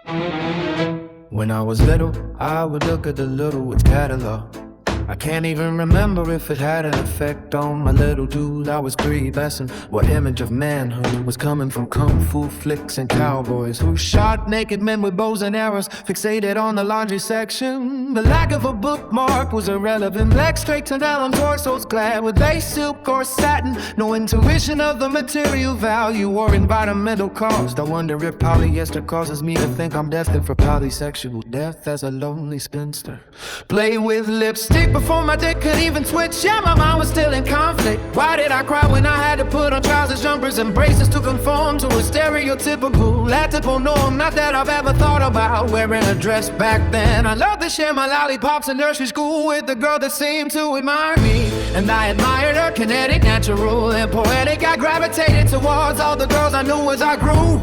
When I was little, I would look at the Littlewoods catalogue. I can't even remember if it had an effect on my little dude. I was prepubescent. What image of manhood was coming from kung fu flicks and cowboys who shot naked men with bows and arrows, fixated on the laundry section. The lack of a bookmark was irrelevant. Black straight to nylon torsos clad with lace, silk or satin. No intuition of the material value or environmental cost. I wonder if polyester causes me to think I'm destined for polysexual death as a lonely spinster. Play with lipstick before my dick could even twitch. Yeah, my mind was still in conflict. Why did I cry when I had to put on trousers, jumpers, and braces to conform to a stereotypical, atypical norm? Not that I've ever thought about wearing a dress back then. I loved to share my lollipops in nursery school with the girl that seemed to admire me, and I admired her kinetic, natural, and poetic. I gravitated towards all the girls I knew as I grew.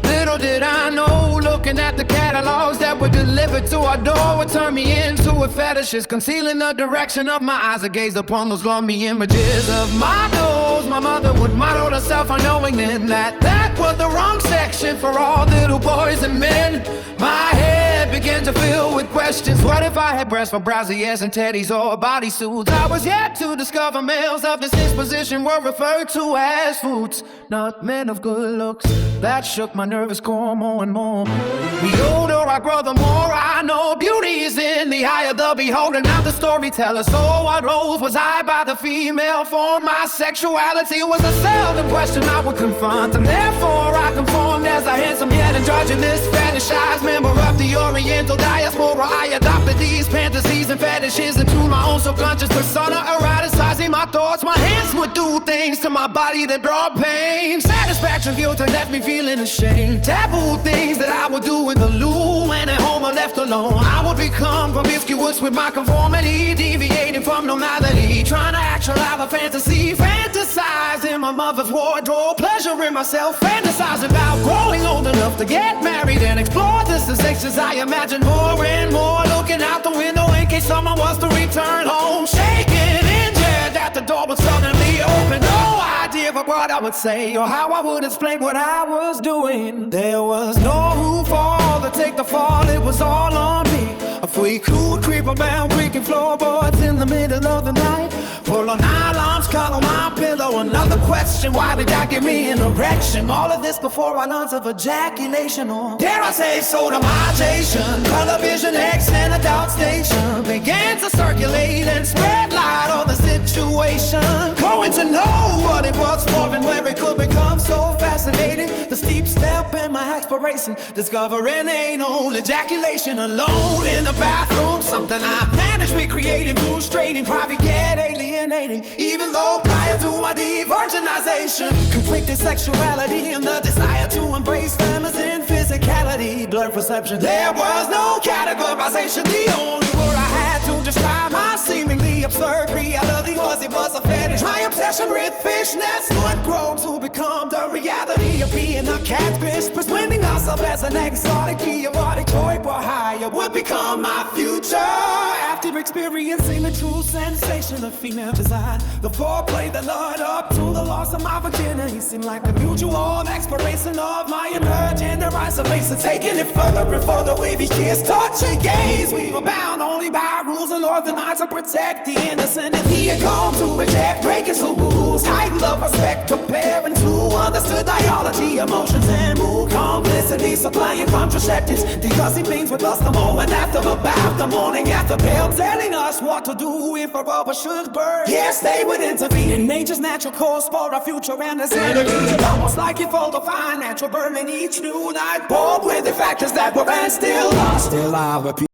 Little did I know, looking at the catalogs that were delivered to our door would turn me into a fetishist, concealing the direction of my eyes. I gazed upon those gloomy images of my nose. My mother would model herself unknowing then that was the wrong section for all little boys and men. My head began to fill with questions. What if I had breasts for brasiers and teddies or bodysuits? I was yet to discover males of this disposition were referred to as foods, not men of good looks. That shook my nervous core more and more. The older I grow, the more I know beauty is in the eye of the beholder, not the storyteller. So what role was I by the female form? My sexuality was a seldom question I would confront, and therefore I conformed as a handsome yet androgynous fetishized member of the Oriental diaspora. I adopted these fantasies and fetishes into my own subconscious persona, eroticizing my thoughts. My hands would do things to my body that brought pain, satisfaction, guilt, and left me feeling ashamed. Taboo things that I would do in the loo, and at home I left alone. I would become promiscuous with my conformity, deviating from normality, trying to actualize a fantasy, fantasize in my mother's wardrobe, pleasuring myself, fantasizing about growing old enough to get married and explore the sensations I imagine more and more, looking out the window in case someone was to return home, shaking in dread that the door would suddenly open. No idea of what I would say or how I would explain what I was doing. There was no room for all to take the fall, it was all on me. A free cool creep around creaking floorboards in the middle of the night, pull on nylons, cuddle my pillow. Another question, why did I give me an erection? All of this before I learned of ejaculation, or dare I say sodomization. Color vision X and adult station began to circulate and spread light on the situation. Going to know what it was for and where it could become so fascinating. The steep step in my exploration, discovering anal ejaculation alone in the bathroom, something I managed recreating, frustrating, private yet alienating. Even though prior to my de-virginization, conflicted sexuality and the desire to embrace feminine physicality, blurred perception. There was no categorization. The only word I had to describe my seemingly absurd reality was it was a fetish. My obsession with fishnets would grow to become the reality of being a catfish, presenting myself as an exotic, erotic toy for hire would become my future. After experiencing the true sensation of female design, the foreplay that led up to the loss of my virginity seemed like a mutual exploration of my inner gender isolation, taking it further and further with each kiss, touch and gaze. We were bound only by rules and laws designed to protect the innocent, and he had come to reject breaking some rules. Heightened love, respect, comparing to understood ideology, emotions, and mood complicity, supplying contraceptives, discussing things with us the moment after, about the morning after pill, telling us what to do if a rubber should burn. Yes, they would intervene in nature's natural course for our future and the sanity. Almost like it for the financial burden each new night, bold with the factors that were and still are. Still I repeat.